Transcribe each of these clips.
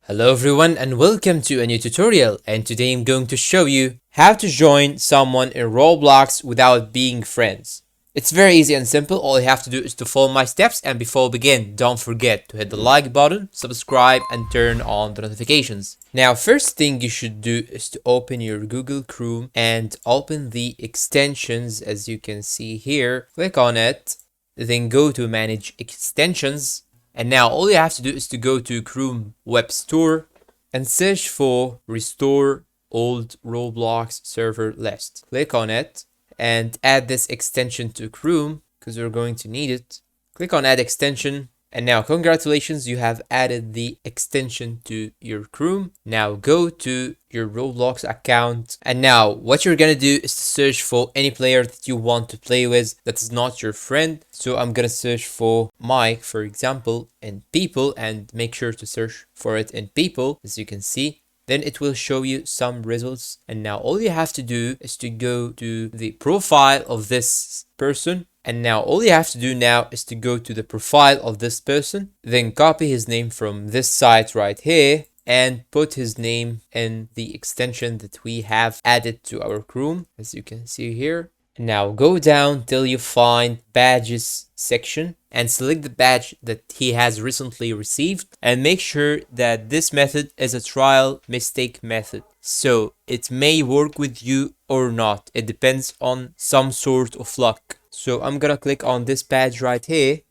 Hello everyone and welcome to a new tutorial, and today I'm going to show you how to join someone in Roblox without being friends. It's very easy and simple. All you have to do is to follow my steps, and before we begin, don't forget to hit the like button, subscribe and turn on the notifications. Now first thing you should do is to open your Google Chrome and open the extensions as you can see here. Click on it, then go to manage extensions. And now all you have to do is to go to Chrome Web Store and search for Restore Old Roblox Server List. Click on it and add this extension to Chrome because we're going to need it. Click on Add Extension. And now congratulations, you have added the extension to your Chrome. Now go to your Roblox account. And now what you're gonna do is to search for any player that you want to play with that is not your friend. So I'm gonna search for Mike, for example, in people, and make sure to search for it in people, as you can see. Then it will show you some results. And now all you have to do is to go to the profile of this person. And now all you have to do now is to go to the profile of this person, then copy his name from this site right here and put his name in the extension that we have added to our Chrome, as you can see here. Now go down till you find badges section and select the badge that he has recently received, and make sure that this method is a trial mistake method. So it may work with you or not. It depends on some sort of luck. So I'm gonna click on this badge right here,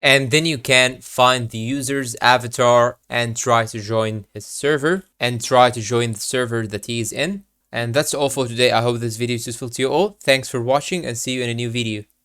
and then you can find the user's avatar and try to join his server and try to join the server that he is in. And that's all for today. I hope this video is useful to you all. Thanks for watching and see you in a new video.